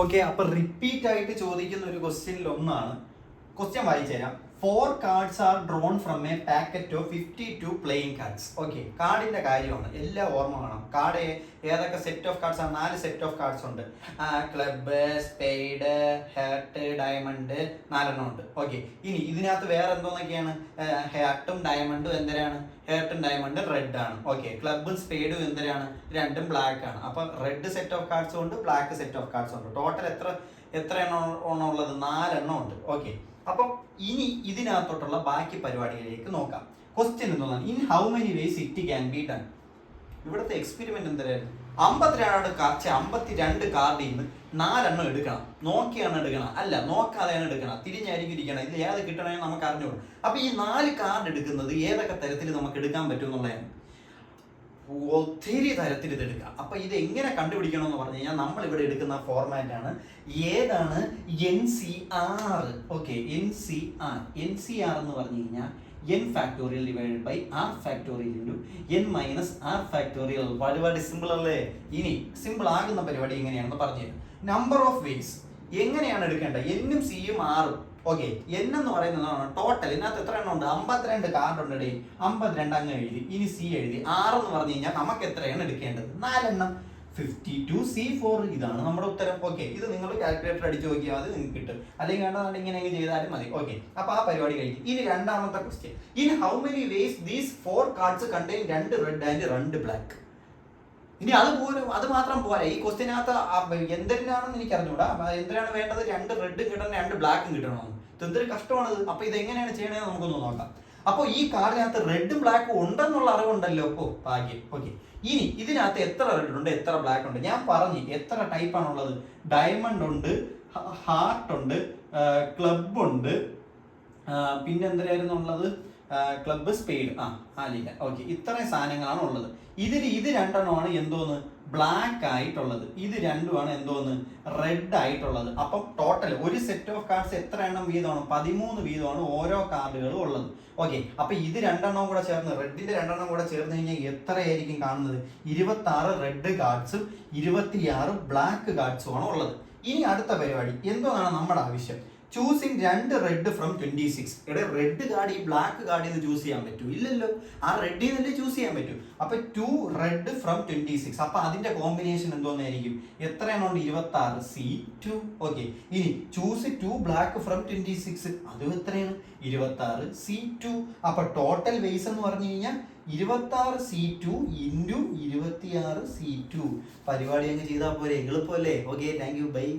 Okay, അപ്പൊ repeat ആയിട്ട് ചോദിക്കുന്ന ഒരു ക്വസ്റ്റ്യനിൽ ഒന്നാണ്. ക്വസ്റ്റ്യൻ വായിച്ചു തരാം. 4 cards are drawn from a packet of 52 playing cards. Okay, കാർഡിന്റെ കാര്യമാണ്, എല്ലാം ഓർമ്മ വേണം. കാർഡ് ഏതൊക്കെ സെറ്റ് ഓഫ് കാർഡ്സ് ആണ്? 4 സെറ്റ് ഓഫ് കാർഡ്സ് ഉണ്ട്. ക്ലബ്ബ്, സ്പെയ്ഡ്, ഹാർട്ട്, ഡയമണ്ട്, 4 ഉണ്ട്. ഓക്കെ, ഇനി ഇതിനകത്ത് വേറെ എന്തോന്നൊക്കെയാണ്? ഹാർട്ടും ഡയമണ്ടും എന്തിനാണ്? ഹാർട്ടും ഡയമണ്ടും റെഡ് ആണ്. ഓക്കെ, ക്ലബ്ബും സ്പെയ്ഡും എന്തിനാണ്? രണ്ടും ബ്ലാക്ക് ആണ്. അപ്പൊ റെഡ് സെറ്റ് ഓഫ് കാർഡ്സും ഉണ്ട്, ബ്ലാക്ക് സെറ്റ് ഓഫ് കാർഡ്സും ഉണ്ട്. ടോട്ടൽ എത്ര എണ്ണം ഉള്ളത്? 4 ഉണ്ട്. ഓക്കെ, അപ്പം ഇനി ഇതിനകത്തോട്ടുള്ള ബാക്കി പരിപാടികളിലേക്ക് നോക്കാം. ക്വസ്റ്റ്യൻ എന്താണ്? In how many vase it can be done? ഇവിടുത്തെ എക്സ്പെരിമെന്റ് എന്തായിരുന്നു? 52 കാർഡിൽ നിന്ന് 4 എടുക്കണം. നോക്കിയാണ് എടുക്കണം, അല്ല നോക്കാതെയാണ് എടുക്കണം, തിരിഞ്ഞായിരിക്കും ഇരിക്കണം. ഇത് ഏത് കിട്ടണമെന്ന് നമുക്ക് അറിഞ്ഞോളൂ. അപ്പൊ ഈ 4 കാർഡ് എടുക്കുന്നത് ഏതൊക്കെ തരത്തിൽ നമുക്ക് എടുക്കാൻ പറ്റും എന്നുള്ളതാണ്. ഒത്തിരി തരത്തിൽ ഇത് എടുക്കാം. അപ്പൊ ഇത് എങ്ങനെ കണ്ടുപിടിക്കണം എന്ന് പറഞ്ഞു കഴിഞ്ഞാൽ നമ്മൾ ഇവിടെ എടുക്കുന്ന ഫോർമാറ്റ് ആണ്. ഏതാണ്? NCR. ഓക്കെ, NCR എന്ന് പറഞ്ഞു കഴിഞ്ഞാൽ n factorial divided by r factorial into n minus r factorial. പരിപാടി സിമ്പിൾ അല്ലേ? ഇനി സിമ്പിൾ ആകുന്ന പരിപാടി എങ്ങനെയാണെന്ന് പറഞ്ഞു തരാം. നമ്പർ ഓഫ് വേസ് എങ്ങനെയാണ് എടുക്കേണ്ടത്? n-ഉം c-യും r-ഉം. ഓക്കെ, n എന്ന് പറയുന്നതാണ് ടോട്ടൽ. ഇതിനകത്ത് എത്ര എണ്ണം ഉണ്ട്? 52 കാർഡ് ഉണ്ട്. 52 അങ്ങ് എഴുതി. ഇനി സി എഴുതി. 6 എന്ന് പറഞ്ഞു കഴിഞ്ഞാൽ നമുക്ക് എത്രയാണ് എടുക്കേണ്ടത്? 4 52 C4. ഇതാണ് നമ്മുടെ ഉത്തരം. ഓക്കെ, ഇത് നിങ്ങൾ കാൽക്കുലേറ്റർ അടിച്ച് നോക്കിയാൽ മതി, നിങ്ങൾക്ക് കിട്ടും. അല്ലെങ്കിൽ വേണ്ട ഇങ്ങനെ ചെയ്താലും മതി. ഓക്കെ, അപ്പൊ ആ പരിപാടി കഴിഞ്ഞു. ഇനി രണ്ടാമത്തെ question. In how many vase these 4 cards contain 2 red and 2 black? ഇനി അത് മാത്രം പോരാ. ഈ ക്വസ്റ്റ്യനകത്ത് എന്തിനാണെന്ന് എനിക്ക് അറിഞ്ഞൂടാ. എന്തിനാണ് വേണ്ടത്? 2 റെഡും കിട്ടണം, 2 ബ്ലാക്കും കിട്ടണമെന്ന്. എന്തൊരു കഷ്ടമാണത്. അപ്പൊ ഇത് എങ്ങനെയാണ് ചെയ്യണതെന്ന് നമുക്കൊന്ന് നോക്കാം. അപ്പോൾ ഈ കാർഡിനകത്ത് റെഡും ബ്ലാക്കും ഉണ്ടെന്നുള്ള അറിവുണ്ടല്ലോ. അപ്പോൾ ഭാഗ്യം. ഓക്കെ, ഇനി ഇതിനകത്ത് എത്ര റെഡ് ഉണ്ട്, എത്ര ബ്ലാക്ക് ഉണ്ട്? ഞാൻ പറഞ്ഞു എത്ര ടൈപ്പ് ആണുള്ളത്. ഡയമണ്ട് ഉണ്ട്, ഹാർട്ട് ഉണ്ട്, ക്ലബ് ഉണ്ട്, പിന്നെ എന്തായിരുന്നു ഉള്ളത്? Club, spade, ആലില്ല. ഓക്കെ, ഇത്രയും സാധനങ്ങളാണ് ഉള്ളത്. ഇത് 2 എന്തോന്ന്? ബ്ലാക്ക് ആയിട്ടുള്ളത്. ഇത് 2 എന്തോന്ന്? റെഡ് ആയിട്ടുള്ളത്. അപ്പം ടോട്ടൽ ഒരു സെറ്റ് ഓഫ് കാർഡ്സ് എത്ര എണ്ണം വീതമാണ്? 13 വീതമാണ് ഓരോ കാർഡുകളും ഉള്ളത്. ഓക്കെ, അപ്പൊ ഇത് 2 കൂടെ ചേർന്ന്, റെഡിന്റെ 2 കൂടെ ചേർന്ന് കഴിഞ്ഞാൽ എത്രയായിരിക്കും കാണുന്നത്? 26 റെഡ് കാർഡ്സും 26 ബ്ലാക്ക് കാർഡ്സും ആണ് ഉള്ളത്. ഇനി അടുത്ത പരിപാടി എന്തോന്നാണ് നമ്മുടെ ആവശ്യം? Choosing 2 red from 26. ഇവിടെ റെഡ് കാർഡ് ഈ ബ്ലാക്ക് കാർഡിൽ നിന്ന് ചൂസ് ചെയ്യാൻ പറ്റൂ? ഇല്ലല്ലോ. ആ റെഡിൽ നിന്നല്ലേ ചൂസ് ചെയ്യാൻ പറ്റൂ. അപ്പൊ 2 റെഡ് ഫ്രം 26. അപ്പൊ അതിന്റെ കോമ്പിനേഷൻ എന്തോന്നായിരിക്കും? എത്രയാണോ? 26 C2. ഓക്കെ, ഇനി ചൂസ് 2 ബ്ലാക്ക് ഫ്രം 26. അതും എത്രയാണ്? 26 C2. അപ്പൊ ടോട്ടൽ വേസ് എന്ന് പറഞ്ഞു കഴിഞ്ഞാൽ 26 C2 ഇൻറ്റു 26 C2. പരിപാടി അങ്ങ് ചെയ്താൽ പോരെ? എളുപ്പമല്ലേ? Okay, thank you, by.